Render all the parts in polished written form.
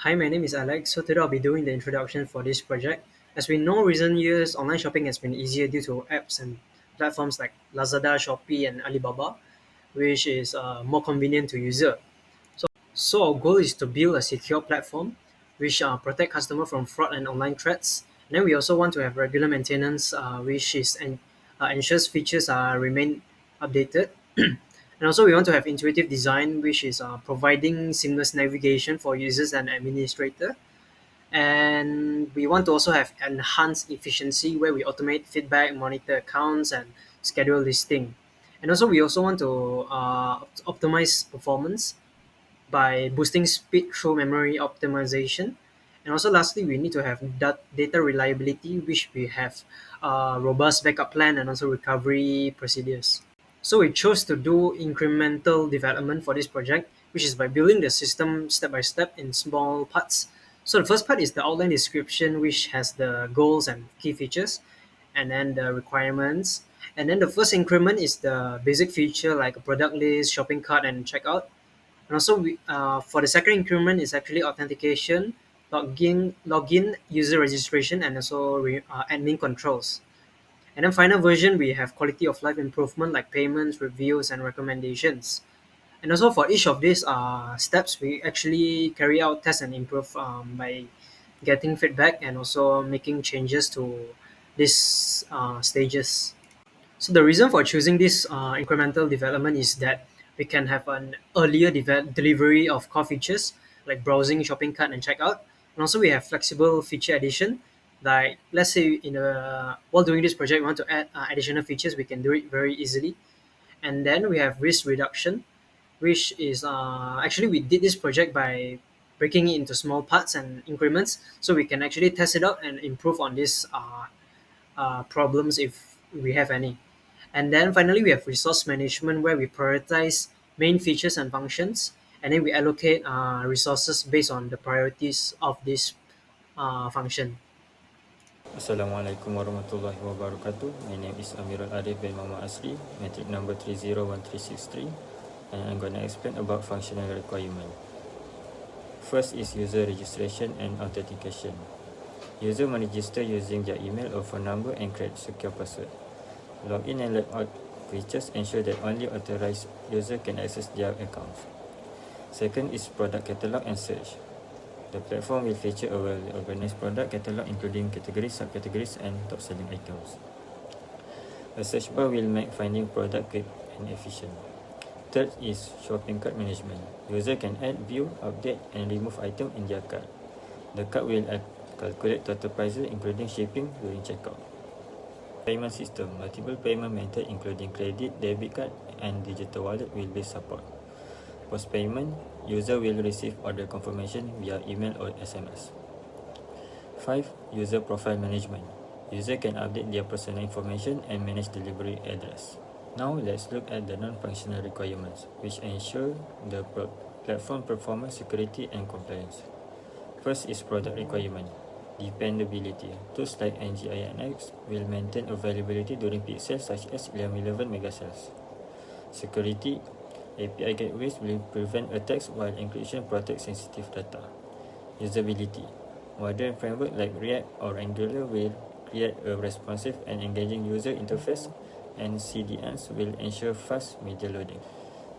Hi, my name is Alex. So today I'll be doing the introduction for this project. As we know, recent years online shopping has been easier due to apps and platforms like Lazada, Shopee, and Alibaba, which is more convenient to user. So our goal is to build a secure platform which protect customer from fraud and online threats. And then we also want to have regular maintenance, which is ensures features remain updated. And also we want to have intuitive design, which is providing seamless navigation for users and administrator. And we want to also have enhanced efficiency where we automate feedback, monitor accounts, and schedule listing. And also we also want to optimize performance by boosting speed through memory optimization. And also lastly, we need to have data reliability, which we have robust backup plan and also recovery procedures. So we chose to do incremental development for this project, which is by building the system step by step in small parts. So the first part is the outline description, which has the goals and key features, and then the requirements. And then the first increment is the basic feature like a product list, shopping cart, and checkout. And also, for the second increment is actually authentication, login, user registration, and also admin controls. And then final version, we have quality of life improvement like payments, reviews, and recommendations. And also for each of these steps, we actually carry out tests and improve by getting feedback and also making changes to these stages. So the reason for choosing this incremental development is that we can have an earlier delivery of core features like browsing, shopping cart, and checkout. And also we have flexible feature addition. Like let's say while doing this project, we want to add additional features, we can do it very easily. And then we have risk reduction, which is actually we did this project by breaking it into small parts and increments, so we can actually test it out and improve on these problems if we have any. And then finally, we have resource management where we prioritize main features and functions, and then we allocate resources based on the priorities of this function. Assalamualaikum warahmatullahi wabarakatuh. My name is AMIRUL Arif bin Mama Asri, metric number 301363, and I'm going to explain about functional requirement. First is user registration and authentication. User must register using their email or phone number and create secure password. Login and logout features ensure that only authorized user can access their accounts. Second is product catalog and search. The platform will feature a well-organized product catalog including categories, subcategories, and top-selling items. A search bar will make finding product quick and efficient. Third is shopping cart management. User can add, view, update, and remove items in their cart. The cart will calculate total prices including shipping during checkout. Payment system. Multiple payment methods including credit, debit card, and digital wallet will be supported. Post-payment, user will receive order confirmation via email or SMS. 5. User profile management. User can update their personal information and manage delivery address. Now let's look at the non-functional requirements, which ensure the platform performance, security, and compliance. First is product requirement. Dependability. Tools like NGINX will maintain availability during peak sales such as 11 megacelles. Security. API gateways will prevent attacks while encryption protects sensitive data. Usability. Modern framework like React or Angular will create a responsive and engaging user interface, and CDNs will ensure fast media loading.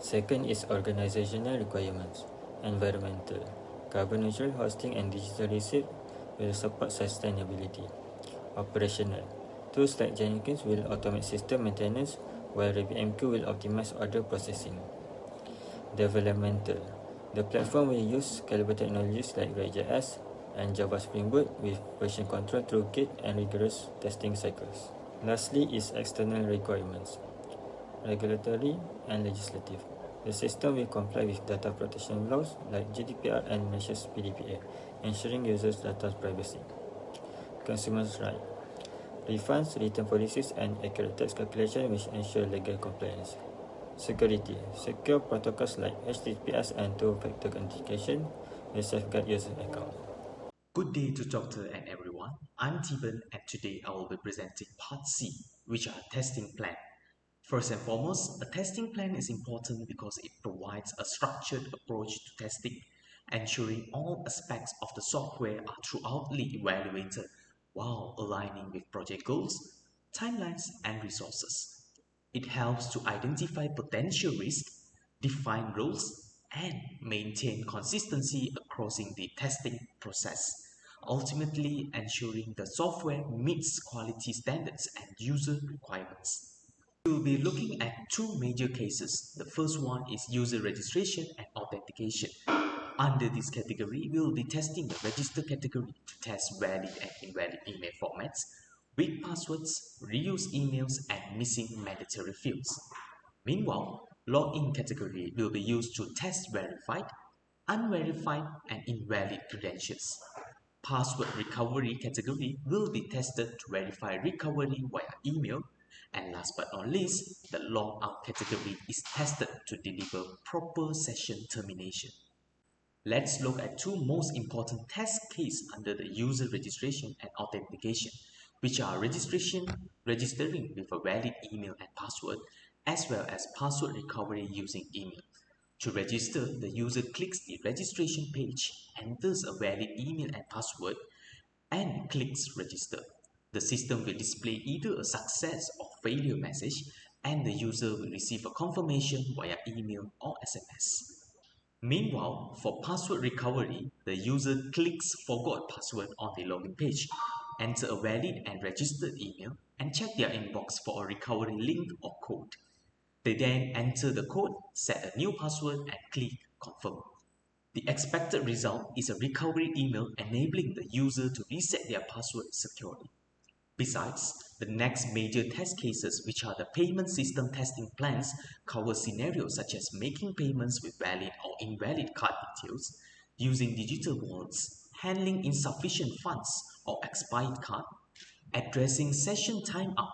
Second is organizational requirements. Environmental. Carbon neutral hosting and digital receipt will support sustainability. Operational. Tools like Jenkins will automate system maintenance, while RabbitMQ will optimize order processing. Developmental. The platform will use scalable technologies like React.js and Java Spring Boot with version control through Git and rigorous testing cycles. Lastly is external requirements. Regulatory and legislative. The system will comply with data protection laws like GDPR and Malaysia's PDPA, ensuring users' data privacy. Consumers' rights. Refunds, return policies, and accurate tax calculation which ensure legal compliance. Security. Secure protocols like HTTPS and two-factor authentication will safeguard user account. Good day to doctor and everyone. I'm THEEBBAN and today I will be presenting part C, which are testing plan. First and foremost, a testing plan is important because it provides a structured approach to testing. ensuring all aspects of the software are thoroughly evaluated while aligning with project goals, timelines, and resources. It helps to identify potential risks, define roles, and maintain consistency across the testing process, ultimately ensuring the software meets quality standards and user requirements. We will be looking at two major cases. The first one is user registration and authentication. Under this category, we will be testing the register category to test valid and invalid email formats, weak passwords, reused emails, and missing mandatory fields. Meanwhile, login category will be used to test verified, unverified, and invalid credentials. Password recovery category will be tested to verify recovery via email. And last but not least, the logout category is tested to deliver proper session termination. Let's look at two most important test cases under the user registration and authentication, which are registering with a valid email and password, as well as password recovery using email. To register, the user clicks the registration page, enters a valid email and password, and clicks register. The system will display either a success or failure message, and the user will receive a confirmation via email or SMS. Meanwhile, for password recovery, the user clicks Forgot Password on the login page, enter a valid and registered email, and check their inbox for a recovery link or code. They then enter the code, set a new password, and click Confirm. The expected result is a recovery email enabling the user to reset their password securely. Besides, the next major test cases, which are the payment system testing plans, cover scenarios such as making payments with valid or invalid card details, using digital wallets, handling insufficient funds or expired card, addressing session timeout,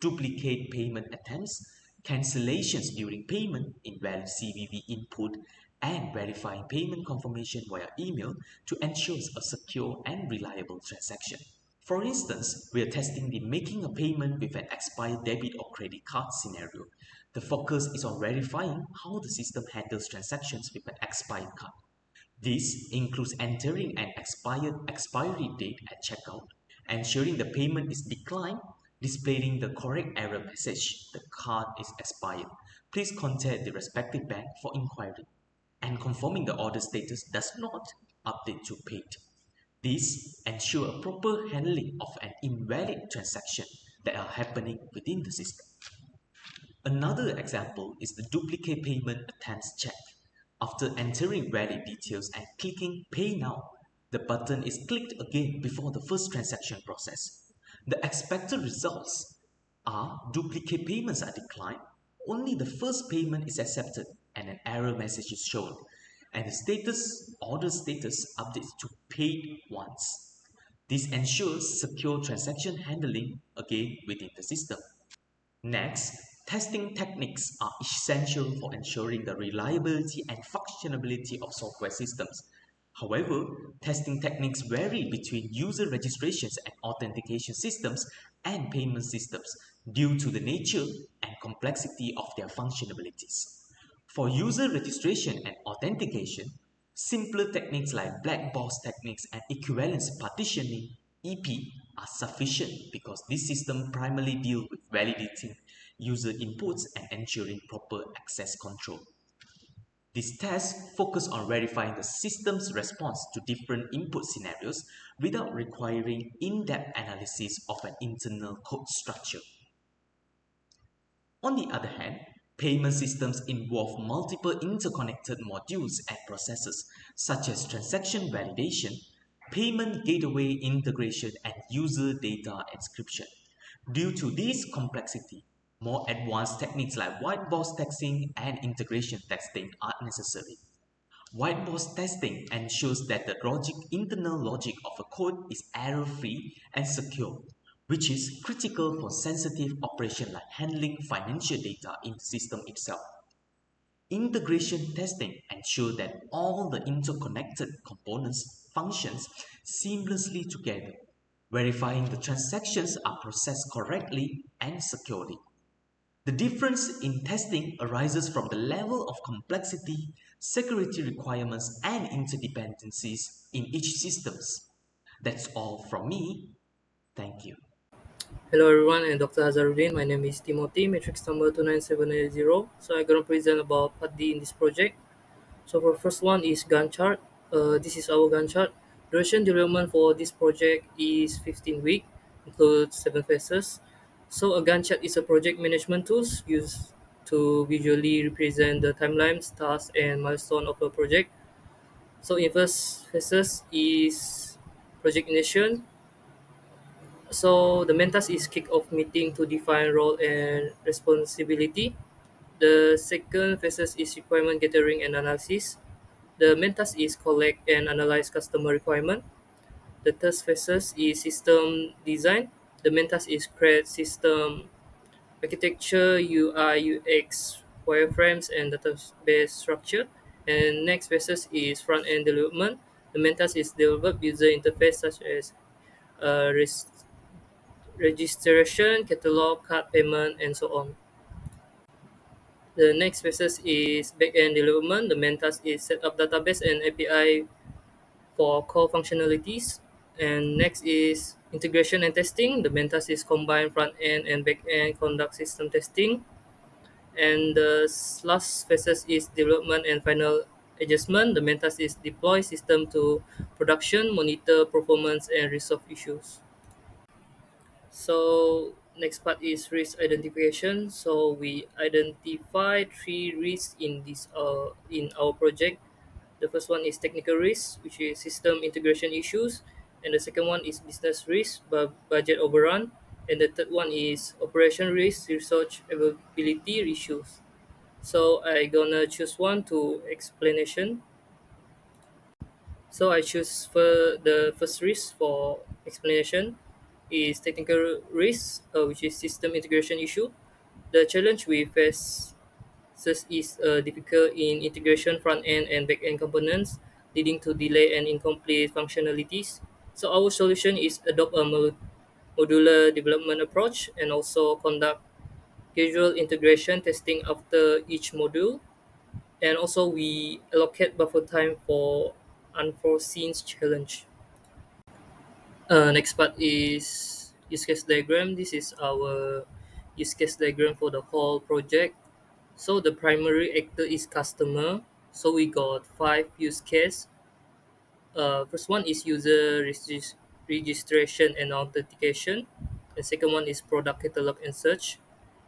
duplicate payment attempts, cancellations during payment, invalid CVV input, and verifying payment confirmation via email to ensure a secure and reliable transaction. For instance, we are testing the making a payment with an expired debit or credit card scenario. The focus is on verifying how the system handles transactions with an expired card. This includes entering an expiry date at checkout, ensuring the payment is declined, displaying the correct error message, the card is expired. Please contact the respective bank for inquiry, and confirming the order status does not update to paid. This ensures a proper handling of an invalid transaction that are happening within the system. Another example is the duplicate payment attempts check. After entering valid details and clicking Pay Now, the button is clicked again before the first transaction process. The expected results are duplicate payments are declined, only the first payment is accepted, and an error message is shown, and the order status updates to paid once. This ensures secure transaction handling again within the system. Next, testing techniques are essential for ensuring the reliability and functionality of software systems. However, testing techniques vary between user registrations and authentication systems and payment systems due to the nature and complexity of their functionalities. For user registration and authentication, simpler techniques like black box techniques and equivalence partitioning (EP) are sufficient because this system primarily deals with validating user inputs and ensuring proper access control. These tests focus on verifying the system's response to different input scenarios without requiring in-depth analysis of an internal code structure. On the other hand, payment systems involve multiple interconnected modules and processes such as transaction validation, payment gateway integration, and user data encryption. Due to this complexity, more advanced techniques like white box testing and integration testing are necessary. White box testing ensures that the internal logic of a code is error-free and secure, which is critical for sensitive operations like handling financial data in the system itself. Integration testing ensures that all the interconnected components functions seamlessly together, verifying the transactions are processed correctly and securely. The difference in testing arises from the level of complexity, security requirements, and interdependencies in each systems. That's all from me. Thank you. Hello everyone, I'm Dr. Hazaruddin. My name is Timothy, matrix number 29780. So I'm gonna present about Part D in this project. So for first one is Gantt chart. This is our Gantt chart. Duration development for this project is 15 week, includes 7 phases. So a Gantt chart is a project management tools used to visually represent the timelines, tasks, and milestone of a project. So in first phases is project initiation. So the main task is kick-off meeting to define role and responsibility. The second phases is requirement gathering and analysis. The main task is collect and analyze customer requirement. The third phases is system design. The main task is create system architecture, UI, UX, wireframes, and database structure. And next phases is front-end development. The main task is develop user interface such as uh, res- registration, catalog, card payment, and so on. The next phases is back-end development. The main task is set up database and API for core functionalities. And next is integration and testing. The main task is combine front-end and back-end, conduct system testing. And the last phases is development and final adjustment. The main task is deploy system to production, monitor performance, and resolve issues. So next part is risk identification. So we identify three risks in this in our project. The first one is technical risk, which is system integration issues, and the second one is business risk, budget overrun, and the third one is operation risk, research availability issues. So I gonna choose one to explanation. So I choose for the first risk for explanation is technical risk, which is system integration issue. The challenge we face is difficult in integration front end and back end components, leading to delay and incomplete functionalities. So our solution is adopt a modular development approach and also conduct casual integration testing after each module, and also we allocate buffer time for unforeseen challenge. Next part is use case diagram. This is our use case diagram for the whole project. So the primary actor is customer. So we got 5 use case. First one is registration and authentication. The second one is product catalog and search,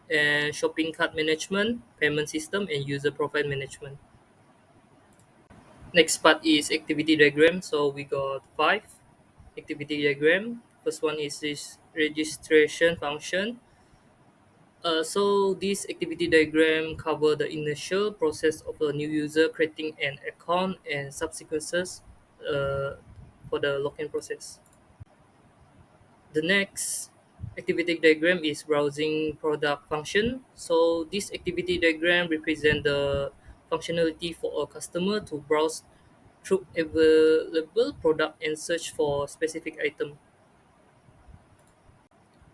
and shopping cart management, payment system, and user profile management. Next part is activity diagram. So we got 5 activity diagram. First one is this registration function. So this activity diagram cover the initial process of a new user creating an account and subsequences uh, for the login process. The next activity diagram is browsing product function. So this activity diagram represent the functionality for a customer to browse through available product and search for specific item.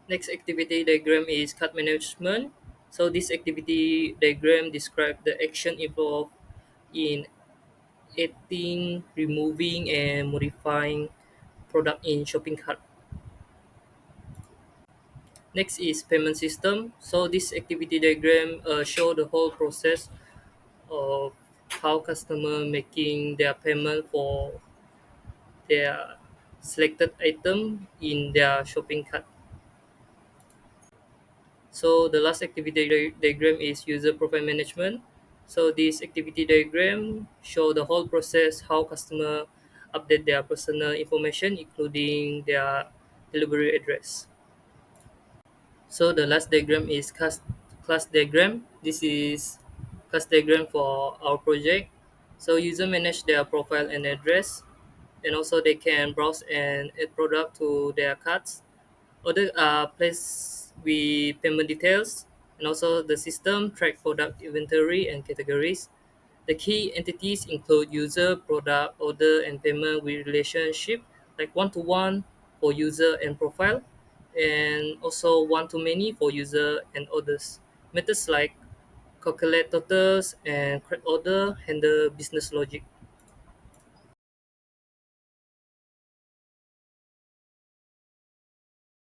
Next activity diagram is card management. So this activity diagram describes the action involved in adding, removing, and modifying product in shopping cart. Next is payment system. So this activity diagram show the whole process of how customer making their payment for their selected item in their shopping cart. So the last activity diagram is user profile management. So this activity diagram show the whole process how customer update their personal information, including their delivery address. So the last diagram is class diagram. This is class diagram for our project. So user manage their profile and address, and also they can browse and add product to their carts. Other place with payment details, and also the system track product inventory and categories. The key entities include user, product, order, and payment with relationship like one-to-one for user and profile, and also one-to-many for user and orders. Methods like calculate totals and create order handle business logic.